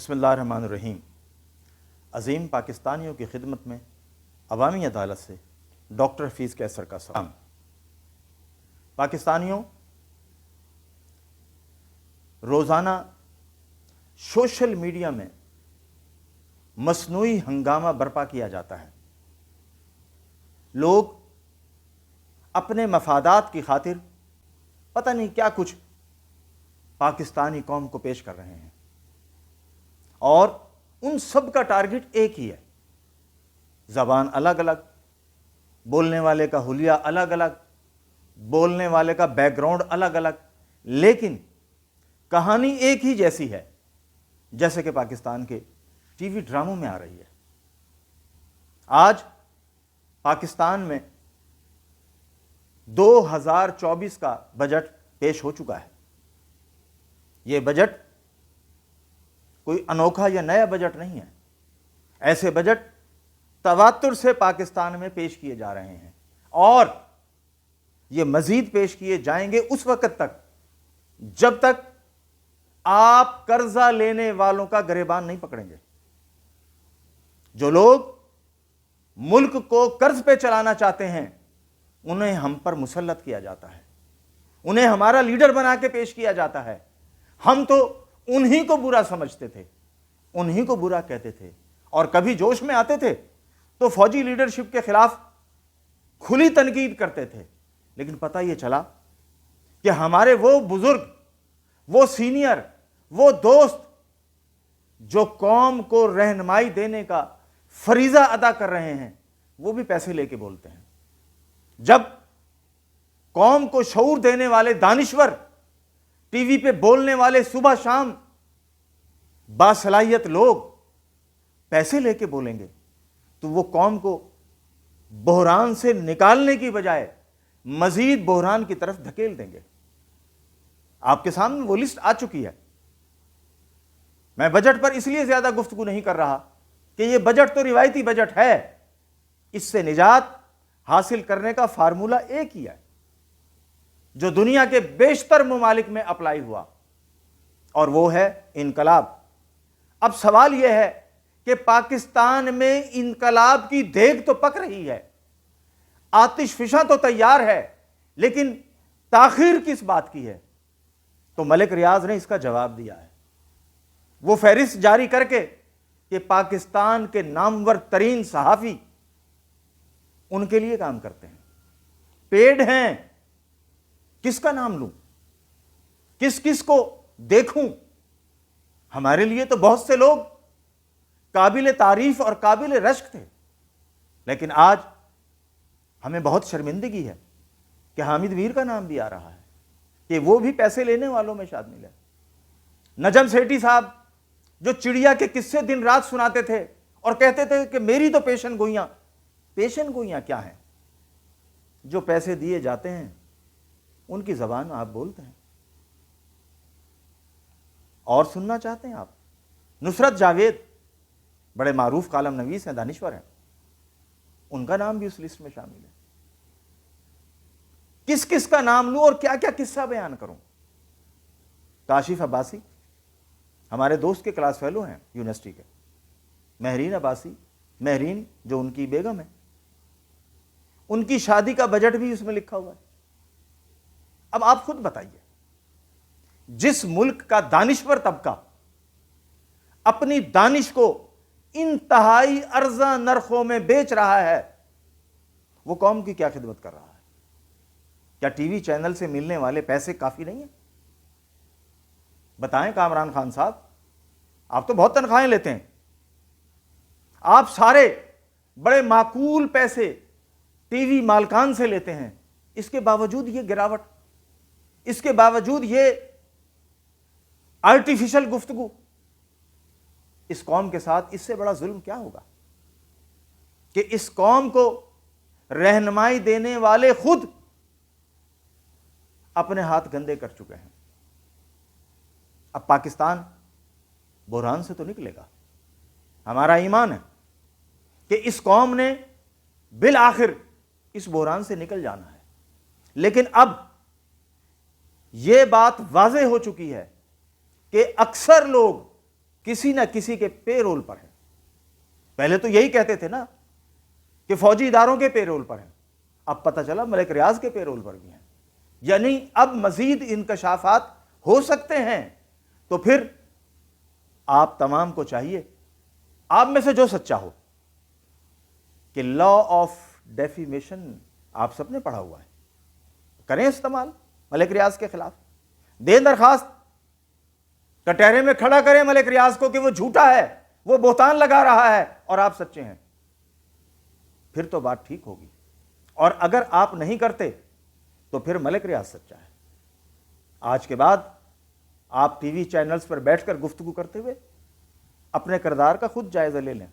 بسم اللہ الرحمن الرحیم۔ عظیم پاکستانیوں کی خدمت میں عوامی عدالت سے ڈاکٹر حفیظ قیصر کا سلام۔ پاکستانیوں، روزانہ سوشل میڈیا میں مصنوعی ہنگامہ برپا کیا جاتا ہے۔ لوگ اپنے مفادات کی خاطر پتہ نہیں کیا کچھ پاکستانی قوم کو پیش کر رہے ہیں، اور ان سب کا ٹارگٹ ایک ہی ہے۔ زبان الگ الگ، بولنے والے کا حلیہ الگ الگ، بولنے والے کا بیک گراؤنڈ الگ الگ، لیکن کہانی ایک ہی جیسی ہے، جیسے کہ پاکستان کے ٹی وی ڈراموں میں آ رہی ہے۔ آج پاکستان میں 2024 کا بجٹ پیش ہو چکا ہے۔ یہ بجٹ کوئی انوکھا یا نیا بجٹ نہیں ہے۔ ایسے بجٹ تواتر سے پاکستان میں پیش کیے جا رہے ہیں، اور یہ مزید پیش کیے جائیں گے اس وقت تک جب تک آپ قرضہ لینے والوں کا گریبان نہیں پکڑیں گے۔ جو لوگ ملک کو قرض پہ چلانا چاہتے ہیں، انہیں ہم پر مسلط کیا جاتا ہے، انہیں ہمارا لیڈر بنا کے پیش کیا جاتا ہے۔ ہم تو انہی کو برا سمجھتے تھے، انہی کو برا کہتے تھے، اور کبھی جوش میں آتے تھے تو فوجی لیڈرشپ کے خلاف کھلی تنقید کرتے تھے۔ لیکن پتہ یہ چلا کہ ہمارے وہ بزرگ، وہ سینئر، وہ دوست جو قوم کو رہنمائی دینے کا فریضہ ادا کر رہے ہیں، وہ بھی پیسے لے کے بولتے ہیں۔ جب قوم کو شعور دینے والے دانشور، ٹی وی پہ بولنے والے صبح شام باصلاحیت لوگ پیسے لے کے بولیں گے، تو وہ قوم کو بحران سے نکالنے کی بجائے مزید بحران کی طرف دھکیل دیں گے۔ آپ کے سامنے وہ لسٹ آ چکی ہے۔ میں بجٹ پر اس لیے زیادہ گفتگو نہیں کر رہا کہ یہ بجٹ تو روایتی بجٹ ہے، اس سے نجات حاصل کرنے کا فارمولہ ایک ہی ہے جو دنیا کے بیشتر ممالک میں اپلائی ہوا، اور وہ ہے انقلاب۔ اب سوال یہ ہے کہ پاکستان میں انقلاب کی دیگ تو پک رہی ہے، آتش فشاں تو تیار ہے، لیکن تاخیر کس بات کی ہے؟ تو ملک ریاض نے اس کا جواب دیا ہے۔ وہ فہرست جاری کر کے کہ پاکستان کے نامور ترین صحافی ان کے لیے کام کرتے ہیں، پیڈ ہیں۔ کس کا نام لوں؟ کس کس کو دیکھوں؟ ہمارے لیے تو بہت سے لوگ قابل تعریف اور قابل رشک تھے، لیکن آج ہمیں بہت شرمندگی ہے کہ حامد ویر کا نام بھی آ رہا ہے کہ وہ بھی پیسے لینے والوں میں شامل ہے۔ نجم سیٹھی صاحب جو چڑیا کے قصے دن رات سناتے تھے اور کہتے تھے کہ میری تو پیشن گوئیاں کیا ہیں؟ جو پیسے دیے جاتے ہیں ان کی زبان آپ بولتے ہیں، اور سننا چاہتے ہیں آپ؟ نصرت جاوید بڑے معروف کالم نویس ہیں، دانشور ہیں، ان کا نام بھی اس لسٹ میں شامل ہے۔ کس کس کا نام لوں اور کیا کیا قصہ بیان کروں؟ کاشف عباسی ہمارے دوست کے کلاس فیلو ہیں یونیورسٹی کے، مہرین عباسی، مہرین جو ان کی بیگم ہے، ان کی شادی کا بجٹ بھی اس میں لکھا ہوا ہے۔ اب آپ خود بتائیے، جس ملک کا دانشور طبقہ اپنی دانش کو انتہائی ارزاں نرخوں میں بیچ رہا ہے، وہ قوم کی کیا خدمت کر رہا ہے؟ کیا ٹی وی چینل سے ملنے والے پیسے کافی نہیں ہیں؟ بتائیں کامران خان صاحب، آپ تو بہت تنخواہیں لیتے ہیں، آپ سارے بڑے معقول پیسے ٹی وی مالکان سے لیتے ہیں، اس کے باوجود یہ گراوٹ، اس کے باوجود یہ آرٹیفیشل گفتگو، اس قوم کے ساتھ اس سے بڑا ظلم کیا ہوگا کہ اس قوم کو رہنمائی دینے والے خود اپنے ہاتھ گندے کر چکے ہیں۔ اب پاکستان بحران سے تو نکلے گا، ہمارا ایمان ہے کہ اس قوم نے بالآخر اس بحران سے نکل جانا ہے، لیکن اب یہ بات واضح ہو چکی ہے کہ اکثر لوگ کسی نہ کسی کے پے رول پر ہیں. پہلے تو یہی کہتے تھے نا کہ فوجی اداروں کے پے رول پر ہیں, اب پتہ چلا ملک ریاض کے پے رول پر بھی ہیں. یعنی اب مزید انکشافات ہو سکتے ہیں. تو پھر آپ تمام کو چاہیے, آپ میں سے جو سچا ہو, کہ لا آف ڈیفیمیشن آپ سب نے پڑھا ہوا ہے, کریں استعمال ملک ریاض کے خلاف, دیں درخواست, کٹہرے میں کھڑا کریں ملک ریاض کو کہ وہ جھوٹا ہے, وہ بہتان لگا رہا ہے اور آپ سچے ہیں. پھر تو بات ٹھیک ہوگی. اور اگر آپ نہیں کرتے تو پھر ملک ریاض سچا ہے. آج کے بعد آپ ٹی وی چینلز پر بیٹھ کر گفتگو کرتے ہوئے اپنے کردار کا خود جائزہ لے لیں.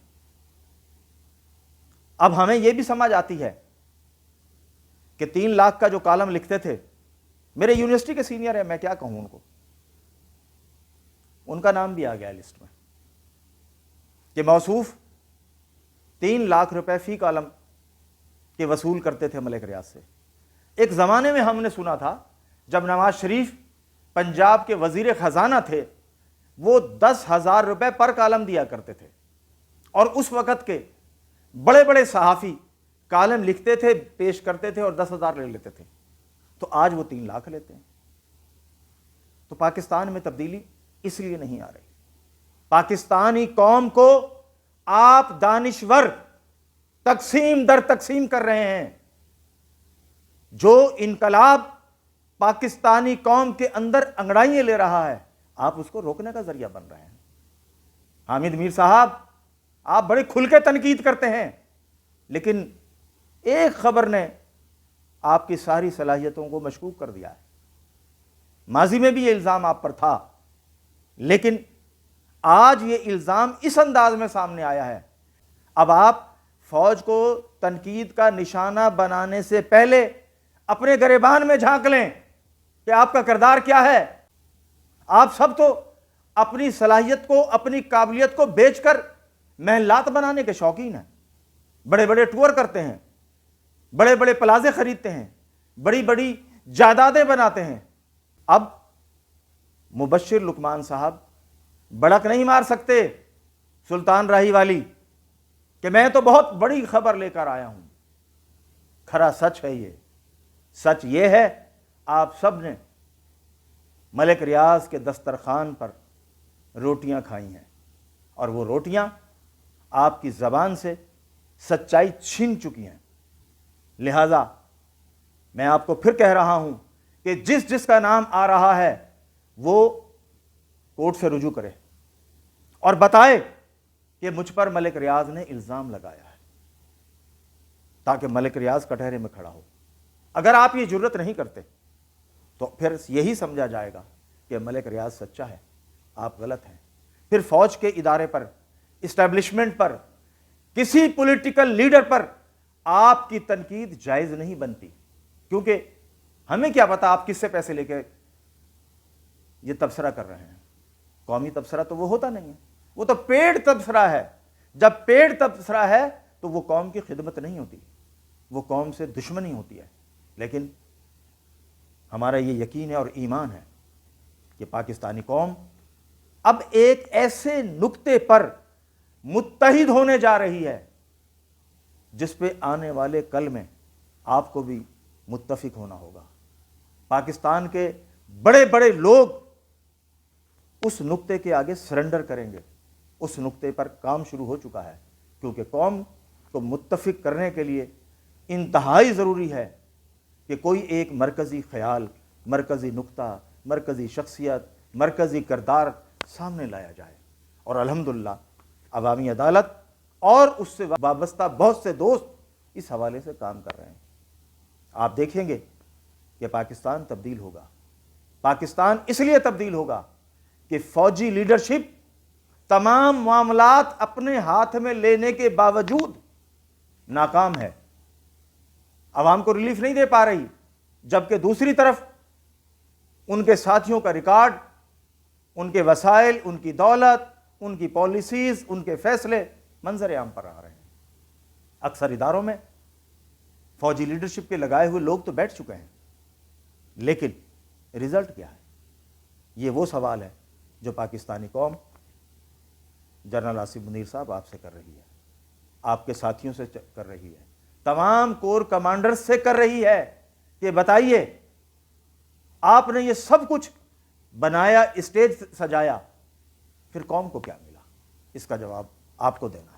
اب ہمیں یہ بھی سمجھ آتی ہے کہ 3 لاکھ کا جو کالم لکھتے تھے, میرے یونیورسٹی کے سینئر ہیں, میں کیا کہوں ان کو, ان کا نام بھی آ گیا لسٹ میں, کہ موصوف 3 لاکھ روپے فی کالم کے وصول کرتے تھے ملک ریاض سے. ایک زمانے میں ہم نے سنا تھا جب نواز شریف پنجاب کے وزیر خزانہ تھے, وہ 10,000 روپے پر کالم دیا کرتے تھے, اور اس وقت کے بڑے بڑے صحافی کالم لکھتے تھے, پیش کرتے تھے اور 10,000 لے لیتے تھے. تو آج وہ 3 لاکھ لیتے ہیں. تو پاکستان میں تبدیلی اس لیے نہیں آ رہی. پاکستانی قوم کو آپ دانشور تقسیم در تقسیم کر رہے ہیں. جو انقلاب پاکستانی قوم کے اندر انگڑائیاں لے رہا ہے, آپ اس کو روکنے کا ذریعہ بن رہے ہیں. حامد میر صاحب, آپ بڑے کھل کے تنقید کرتے ہیں, لیکن ایک خبر نے آپ کی ساری صلاحیتوں کو مشکوک کر دیا ہے. ماضی میں بھی یہ الزام آپ پر تھا, لیکن آج یہ الزام اس انداز میں سامنے آیا ہے. اب آپ فوج کو تنقید کا نشانہ بنانے سے پہلے اپنے گریبان میں جھانک لیں کہ آپ کا کردار کیا ہے. آپ سب تو اپنی صلاحیت کو, اپنی قابلیت کو بیچ کر محلات بنانے کے شوقین ہیں. بڑے بڑے ٹور کرتے ہیں, بڑے بڑے پلازے خریدتے ہیں, بڑی بڑی جائیدادیں بناتے ہیں. اب مبشر لقمان صاحب بڑک نہیں مار سکتے سلطان راہی والی کہ میں تو بہت بڑی خبر لے کر آیا ہوں. کھرا سچ ہے یہ. سچ یہ ہے آپ سب نے ملک ریاض کے دسترخوان پر روٹیاں کھائی ہیں, اور وہ روٹیاں آپ کی زبان سے سچائی چھین چکی ہیں. لہذا میں آپ کو پھر کہہ رہا ہوں کہ جس جس کا نام آ رہا ہے وہ کورٹ سے رجوع کرے اور بتائے کہ مجھ پر ملک ریاض نے الزام لگایا ہے, تاکہ ملک ریاض کٹہرے میں کھڑا ہو. اگر آپ یہ جرت نہیں کرتے تو پھر یہی سمجھا جائے گا کہ ملک ریاض سچا ہے, آپ غلط ہیں. پھر فوج کے ادارے پر, اسٹیبلشمنٹ پر, کسی پولیٹیکل لیڈر پر آپ کی تنقید جائز نہیں بنتی, کیونکہ ہمیں کیا پتا آپ کس سے پیسے لے کے یہ تبصرہ کر رہے ہیں. قومی تبصرہ تو وہ ہوتا نہیں ہے, وہ تو پیڈ تبصرہ ہے. جب پیڈ تبصرہ ہے تو وہ قوم کی خدمت نہیں ہوتی, وہ قوم سے دشمنی ہوتی ہے. لیکن ہمارا یہ یقین ہے اور ایمان ہے کہ پاکستانی قوم اب ایک ایسے نقطے پر متحد ہونے جا رہی ہے جس پہ آنے والے کل میں آپ کو بھی متفق ہونا ہوگا. پاکستان کے بڑے بڑے لوگ اس نقطے کے آگے سرنڈر کریں گے. اس نقطے پر کام شروع ہو چکا ہے, کیونکہ قوم کو متفق کرنے کے لیے انتہائی ضروری ہے کہ کوئی ایک مرکزی خیال, مرکزی نقطہ, مرکزی شخصیت, مرکزی کردار سامنے لایا جائے. اور الحمدللہ عوامی عدالت اور اس سے وابستہ بہت سے دوست اس حوالے سے کام کر رہے ہیں. آپ دیکھیں گے کہ پاکستان تبدیل ہوگا. پاکستان اس لیے تبدیل ہوگا کہ فوجی لیڈرشپ تمام معاملات اپنے ہاتھ میں لینے کے باوجود ناکام ہے, عوام کو ریلیف نہیں دے پا رہی, جبکہ دوسری طرف ان کے ساتھیوں کا ریکارڈ, ان کے وسائل, ان کی دولت, ان کی پالیسیز, ان کے فیصلے منظر عام پر آ رہے ہیں. اکثر اداروں میں فوجی لیڈرشپ کے لگائے ہوئے لوگ تو بیٹھ چکے ہیں, لیکن رزلٹ کیا ہے؟ یہ وہ سوال ہے جو پاکستانی قوم جنرل آصف منیر صاحب آپ سے کر رہی ہے، آپ کے ساتھیوں سے کر رہی ہے، تمام کور کمانڈرز سے کر رہی ہے کہ بتائیے آپ نے یہ سب کچھ بنایا، اسٹیج سجایا، پھر قوم کو کیا ملا؟ اس کا جواب آپ کو دینا ہے۔